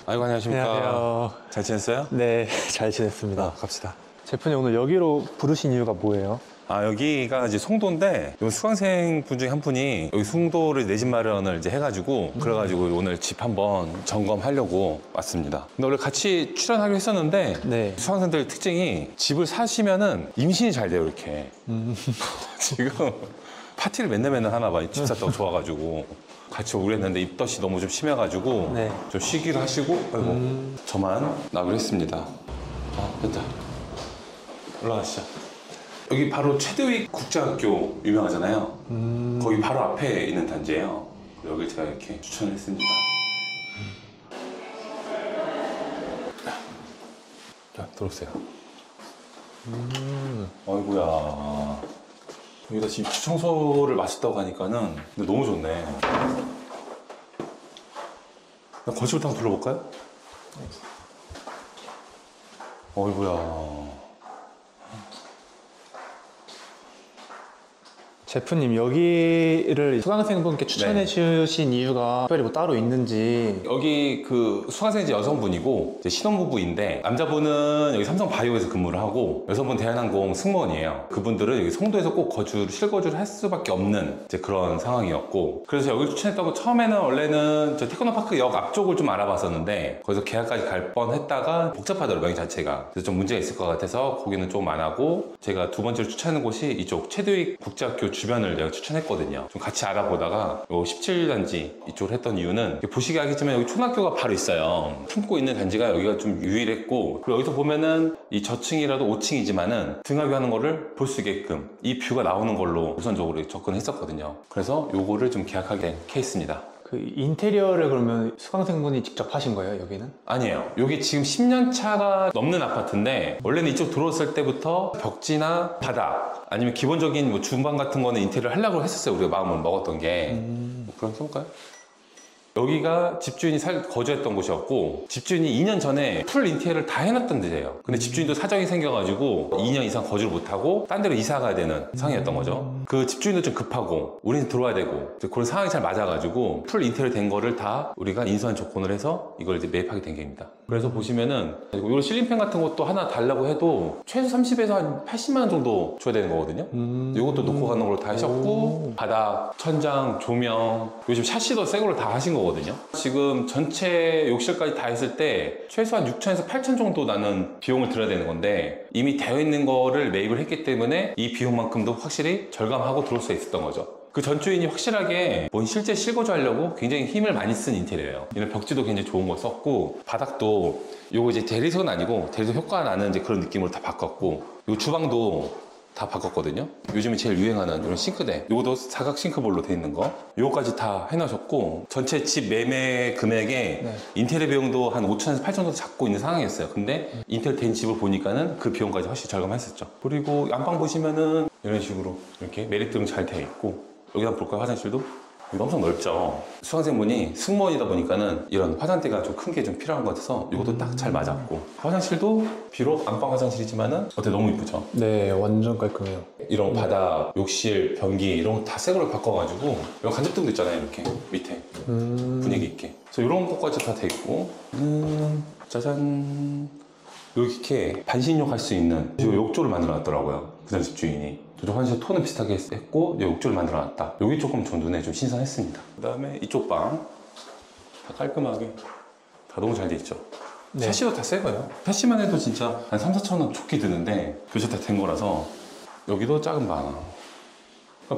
아이고, 안녕하십니까. 안녕하세요. 잘 지냈어요? 네, 잘 지냈습니다. 갑시다. 제프님 오늘 여기로 부르신 이유가 뭐예요? 여기가 이제 송도인데, 요 수강생 분 중에 한 분이 여기 송도를 내 집 마련을 이제 해가지고, 그래가지고 오늘 집 한번 점검하려고 왔습니다. 근데 원래 같이 출연하기로 했었는데, 네. 수강생들 특징이 집을 사시면은 임신이 잘 돼요, 이렇게. 지금 파티를 맨날 하나 봐. 집 샀다고 좋아가지고. 같이 오기로 했는데 입덧이 너무 좀 심해가지고 네. 좀 쉬기로 하시고 저만 나기로 했습니다. 됐다. 올라가시죠. 여기 바로 최대위 국제학교 유명하잖아요. 거기 바로 앞에 있는 단지예요. 여기 제가 이렇게 추천을 했습니다. 자, 들어오세요. 어이구야. 여기다 지금 청소를 마쳤다고 하니까는 근데 너무 좋네. 거실부터 한번 둘러볼까요? 어이구야. 제프님 여기를 수강생분께 추천해 주신 이유가 특별히 뭐 따로 있는지. 여기 그 수강생이 여성분이고 이제 신혼부부인데 남자분은 여기 삼성바이오에서 근무를 하고 여성분 대한항공 승무원이에요. 그분들은 여기 송도에서 꼭 실거주를 할 수밖에 없는 이제 그런 상황이었고 그래서 여기 추천했다고 처음에는 원래는 저 테크노파크 역 앞쪽을 좀 알아봤었는데 거기서 계약까지 갈 뻔했다가 복잡하더라고요, 명의 자체가. 그래서 좀 문제가 있을 것 같아서 거기는 좀 안 하고 제가 두 번째로 추천하는 곳이 이쪽 최대위 국제학교 주변을 내가 추천했거든요. 좀 같이 알아보다가 요 17단지 이쪽을 했던 이유는 보시기 알겠지만 여기 초등학교가 바로 있어요. 품고 있는 단지가 여기가 좀 유일했고 그리고 여기서 보면은 이 저층이라도 5층이지만은 등하교하는 거를 볼 수 있게끔 이 뷰가 나오는 걸로 우선적으로 접근했었거든요. 그래서 요거를 좀 계약하게 된 케이스입니다. 그 인테리어를 그러면 수강생분이 직접 하신 거예요, 여기는? 아니에요. 여기 지금 10년 차가 넘는 아파트인데 원래는 이쪽 들어왔을 때부터 벽지나 바닥 아니면 기본적인 뭐 주방 같은 거는 인테리어를 하려고 했었어요. 우리가 마음을 먹었던 게. 그럼 해볼까요? 여기가 집주인이 거주했던 곳이었고 집주인이 2년 전에 풀 인테리어를 다 해놨던 데예요. 근데 집주인도 사정이 생겨가지고 2년 이상 거주를 못하고 딴 데로 이사 가야 되는 상황이었던 거죠. 그 집주인도 좀 급하고 우리는 들어와야 되고 그런 상황이 잘 맞아가지고 풀 인테리어 된 거를 다 우리가 인수한 조건을 해서 이걸 이제 매입하게 된 게입니다. 그래서 보시면은 이런 실링팬 같은 것도 하나 달라고 해도 최소 30에서 한 80만 원 정도 줘야 되는 거거든요. 이것도 놓고 가는 걸로 다 하셨고 바닥, 천장, 조명 요즘 샤시도 새 걸로 다 하신 거거든요. 지금 전체 욕실까지 다 했을 때 최소한 6천에서 8천 정도 나는 비용을 들여야 되는 건데 이미 되어 있는 거를 매입을 했기 때문에 이 비용만큼도 확실히 절감하고 들어올 수 있었던 거죠. 그 전주인이 확실하게 실제 실거주 하려고 굉장히 힘을 많이 쓴 인테리어예요. 이런 벽지도 굉장히 좋은 거 썼고 바닥도 요거 이제 대리석은 아니고 대리석 효과가 나는 이제 그런 느낌으로 다 바꿨고 요 주방도 다 바꿨거든요. 요즘에 제일 유행하는 이런 싱크대 요것도 사각 싱크볼로 돼 있는 거 요거까지 다 해놓으셨고 전체 집 매매 금액에 인테리어 비용도 한 5천에서 8천 정도 잡고 있는 상황이었어요. 근데 인테리어 된 집을 보니까는 그 비용까지 훨씬 절감했었죠. 그리고 안방 보시면은 이런 식으로 이렇게 메리트는 잘 되어 있고 여기 한번 볼까요? 화장실도? 여기 엄청 넓죠. 수강생분이 승무원이다 보니까는 이런 화장대가 좀 큰 게 좀 필요한 것 같아서 이것도 딱 잘 맞았고 화장실도 비록 안방 화장실이지만은 어때 너무 이쁘죠? 네, 완전 깔끔해요. 이런 바닥, 욕실, 변기 이런 거 다 새 걸로 바꿔가지고 여기 간접등도 있잖아요. 이렇게 밑에 분위기 있게 그래서 이런 것까지 다 돼 있고 짜잔 이렇게 반신욕 할 수 있는 욕조를 만들어 놨더라고요. 그 집주인이 저쪽 화장실 톤은 비슷하게 했고 욕조를 만들어 놨다. 여기 조금 좀 눈에 좀 신선했습니다. 그 다음에 이쪽 방 다 깔끔하게 다 너무 잘 돼 있죠. 네. 샤시도 다 새 거예요. 샤시만 해도 진짜 한 3, 4천 원 좋게 드는데 교체 다 된 거라서 여기도 작은 방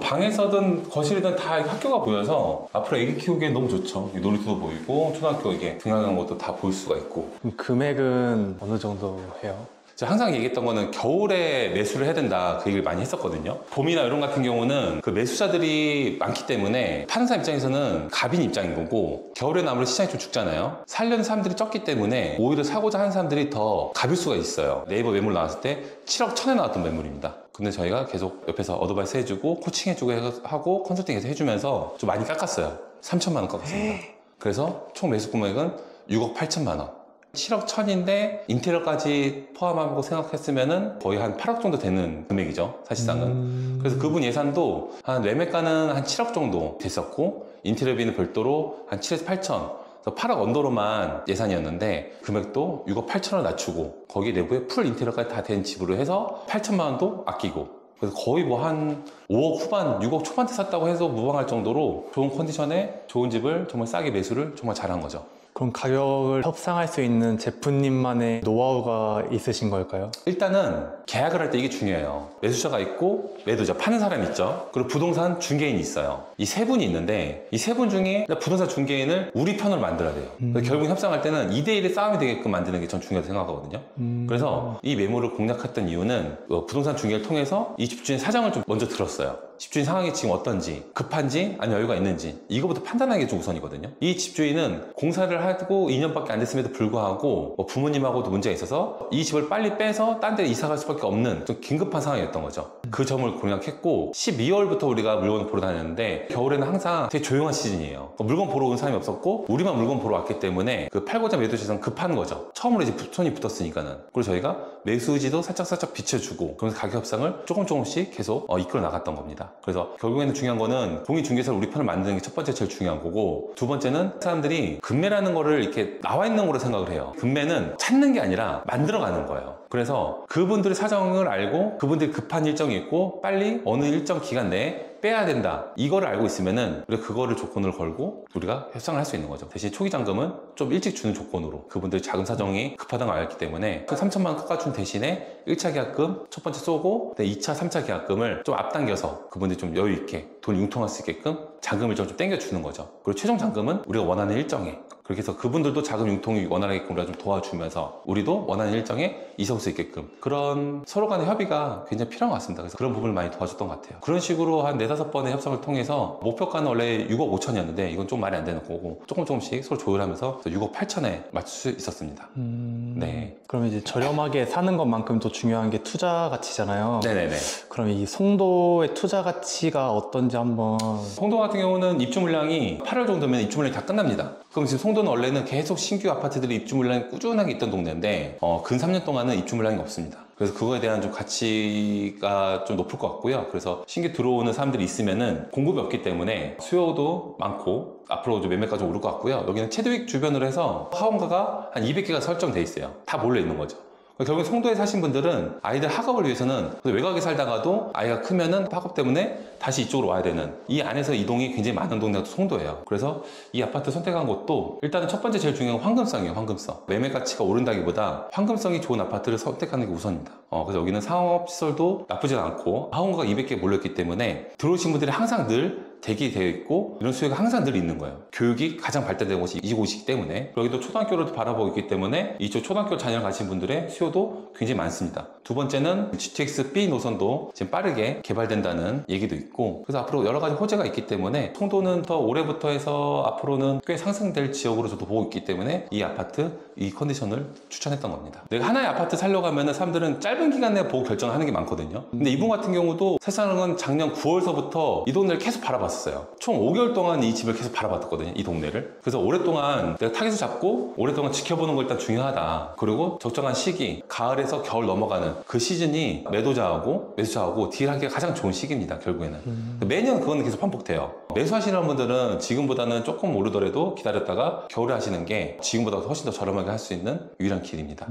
방에서든 거실이든 다 학교가 보여서 앞으로 애기 키우기엔 너무 좋죠. 놀이터도 보이고 초등학교 이게 등하교하는 것도 다 볼 수가 있고. 그럼 금액은 어느 정도 해요? 제가 항상 얘기했던 거는 겨울에 매수를 해야 된다 그 얘기를 많이 했었거든요. 봄이나 이런 같은 경우는 그 매수자들이 많기 때문에 파는 사람 입장에서는 갑인 입장인 거고 겨울에는 아무래도 시장이 좀 죽잖아요. 살려는 사람들이 적기 때문에 오히려 사고자 하는 사람들이 더 갑일 수가 있어요. 네이버 매물 나왔을 때 7억 1천에 나왔던 매물입니다. 근데 저희가 계속 옆에서 어드바이스 해주고 코칭 해주고 하고 컨설팅해서 해주면서 좀 많이 깎았어요. 3천만 원 깎았습니다. 그래서 총 매수 금액은 6억 8천만 원. 7억 1천인데 인테리어까지 포함하고 생각했으면은 거의 한 8억 정도 되는 금액이죠, 사실상은. 그래서 그분 예산도 한 매매가는 한 7억 정도 됐었고 인테리어비는 별도로 한 7에서 8천 그래서 8억 언더로만 예산이었는데 금액도 6억 8천원 낮추고 거기 내부에 풀 인테리어까지 다 된 집으로 해서 8천만 원도 아끼고, 그래서 거의 뭐 한 5억 후반, 6억 초반대 샀다고 해서 무방할 정도로 좋은 컨디션에 좋은 집을 정말 싸게 매수를 정말 잘한 거죠. 그럼 가격을 협상할 수 있는 제프님만의 노하우가 있으신 걸까요? 일단은 계약을 할 때 이게 중요해요. 매수자가 있고 매도자, 파는 사람이 있죠. 그리고 부동산 중개인이 있어요. 이 세 분이 있는데 이 세 분 중에 부동산 중개인을 우리 편으로 만들어야 돼요. 그래서 결국 협상할 때는 2대1의 싸움이 되게끔 만드는 게 전 중요하다고 생각하거든요. 그래서 이 매물을 공략했던 이유는 부동산 중개를 통해서 이 집주인 사정을 좀 먼저 들었어요. 집주인 상황이 지금 어떤지, 급한지 아니면 여유가 있는지, 이거부터 판단하는 게 좀 우선이거든요. 이 집주인은 공사를 하고 2년밖에 안 됐음에도 불구하고 부모님하고도 문제가 있어서 이 집을 빨리 빼서 딴 데 이사 갈 수밖에 없는 좀 긴급한 상황이었던 거죠. 그 점을 공략했고 12월부터 우리가 물건을 보러 다녔는데 겨울에는 항상 되게 조용한 시즌이에요. 물건 보러 온 사람이 없었고 우리만 물건 보러 왔기 때문에 그 팔고자 매도시장 급한 거죠. 처음으로 이제 손이 붙었으니까는. 그래서 저희가 매수지도 살짝살짝 비춰주고 그러면서 가격 협상을 조금씩 계속 이끌어 나갔던 겁니다. 그래서 결국에는 중요한 거는 공인중개사를 우리 편을 만드는 게 첫 번째 제일 중요한 거고, 두 번째는 사람들이 금매라는 거를 이렇게 나와 있는 거로 생각을 해요. 금매는 찾는 게 아니라 만들어가는 거예요. 그래서 그분들의 사정을 알고 그분들이 급한 일정이 있고 빨리 어느 일정 기간 내에 빼야 된다, 이거를 알고 있으면은 우리가 그거를 조건을 걸고 우리가 협상을 할 수 있는 거죠. 대신 초기 잔금은 좀 일찍 주는 조건으로, 그분들 자금 사정이 급하다는 걸 알기 때문에 3천만 원 깎아준 대신에 1차 계약금 첫 번째 쏘고 2차, 3차 계약금을 좀 앞당겨서 그분들이 좀 여유 있게 돈 융통할 수 있게끔 자금을 좀 땡겨주는 거죠. 그리고 최종 잔금은 우리가 원하는 일정에, 그렇게 해서 그분들도 자금 융통이 원활하게끔 우리가 좀 도와주면서 우리도 원하는 일정에 이사 올 수 있게끔, 그런 서로 간의 협의가 굉장히 필요한 것 같습니다. 그래서 그런 부분을 많이 도와줬던 것 같아요. 그런 식으로 한 4-5번의 협상을 통해서 목표가는 원래 6억 5천이었는데 이건 좀 말이 안 되는 거고 조금씩 서로 조율하면서 6억 8천에 맞출 수 있었습니다. 네. 그럼 이제 저렴하게 사는 것만큼 또 중요한 게 투자 가치잖아요. 네네네. 그럼 이 송도의 투자 가치가 어떤지 한번. 송도 같은 경우는 입주 물량이 8월 정도면 입주 물량이 다 끝납니다. 그럼 지금 송도는 원래는 계속 신규 아파트들이 입주 물량이 꾸준하게 있던 동네인데 근 3년 동안은 입주 물량이 없습니다. 그래서 그거에 대한 좀 가치가 좀 높을 것 같고요. 그래서 신규 들어오는 사람들이 있으면은 공급이 없기 때문에 수요도 많고 앞으로 좀 매매가 좀 오를 것 같고요. 여기는 체드윅 주변으로 해서 하원가가 한 200개가 설정돼 있어요. 다 몰려 있는 거죠. 결국 송도에 사신 분들은 아이들 학업을 위해서는 외곽에 살다가도 아이가 크면은 학업 때문에 다시 이쪽으로 와야 되는, 이 안에서 이동이 굉장히 많은 동네가 송도예요. 그래서 이 아파트 선택한 것도 일단은 첫 번째 제일 중요한 건 황금성이에요. 황금성. 매매 가치가 오른다기보다 황금성이 좋은 아파트를 선택하는 게 우선입니다. 그래서 여기는 상업시설도 나쁘진 않고 하원가가 200개 몰렸기 때문에 들어오신 분들이 항상 늘 대기되어 있고 이런 수요가 항상 늘 있는 거예요. 교육이 가장 발달된 곳이 이곳이기 때문에, 여기도 초등학교를 바라보고 있기 때문에 이쪽 초등학교 자녀를 가진 분들의 수요도 굉장히 많습니다. 두 번째는 GTX B 노선도 지금 빠르게 개발된다는 얘기도 있고, 그래서 앞으로 여러 가지 호재가 있기 때문에 송도는 더 올해부터 해서 앞으로는 꽤 상승될 지역으로 저도 보고 있기 때문에 이 아파트, 이 컨디션을 추천했던 겁니다. 내가 하나의 아파트 살려고 하면 사람들은 짧은 기간 내에 보고 결정을 하는 게 많거든요. 근데 이분 같은 경우도 세상은 작년 9월서부터 이 동네를 계속 바라봤어요. 총 5개월 동안 이 집을 계속 바라봤거든요. 이 동네를. 그래서 오랫동안 내가 타겟을 잡고 오랫동안 지켜보는 거 일단 중요하다. 그리고 적정한 시기, 가을에서 겨울 넘어가는 그 시즌이 매수자하고 딜하기가 가장 좋은 시기입니다. 결국에는. 매년 그건 계속 반복돼요. 매수하시는 분들은 지금보다는 조금 오르더라도 기다렸다가 겨울에 하시는 게 지금보다 훨씬 더 저렴하게 할 수 있는 유일한 길입니다.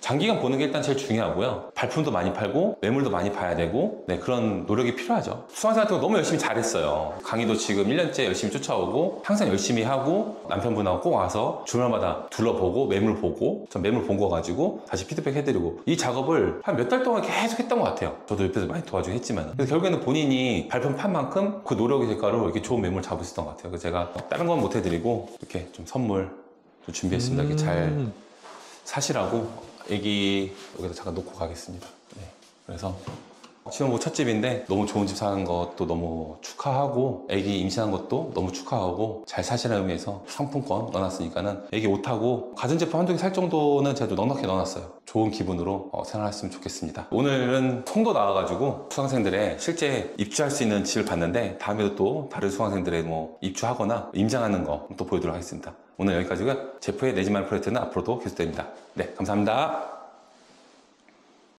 장기간 보는 게 일단 제일 중요하고요. 발품도 많이 팔고 매물도 많이 봐야 되고, 네, 그런 노력이 필요하죠. 수강생 같은 거 너무 열심히 잘했어요. 강의도 지금 1년째 열심히 쫓아오고 항상 열심히 하고 남편분하고 꼭 와서 주말마다 둘러보고 매물 보고, 전 매물 본 거 가지고 다시 피드백 해드리고, 이 작업을 한 몇 달 동안 계속 했던 것 같아요. 저도 옆에서 많이 도와주고 했지만, 그래서 결국에는 본인이 발품 판 만큼 그 노력의 대가로 이렇게 좋은 매물 잡을 수 있었던 것 같아요. 그래서 제가 다른 건 못 해드리고 이렇게 좀 선물 좀 준비했습니다. 이렇게 잘 사시라고. 애기 여기다 잠깐 놓고 가겠습니다. 네. 그래서 신혼부부 첫 집인데 너무 좋은 집 사는 것도 너무 축하하고, 애기 임신한 것도 너무 축하하고, 잘 사시라는 의미에서 상품권 넣어놨으니까는 애기 옷하고 가전제품 한두 개 살 정도는 제가 좀 넉넉히 넣어놨어요. 좋은 기분으로 생활했으면 좋겠습니다. 오늘은 송도 나와가지고 수강생들의 실제 입주할 수 있는 집을 봤는데, 다음에도 또 다른 수강생들의 뭐 입주하거나 임장하는 거 또 보여드리도록 하겠습니다. 오늘 여기까지고요. 제프의 내 집 마련 프로젝트는 앞으로도 계속됩니다. 네, 감사합니다.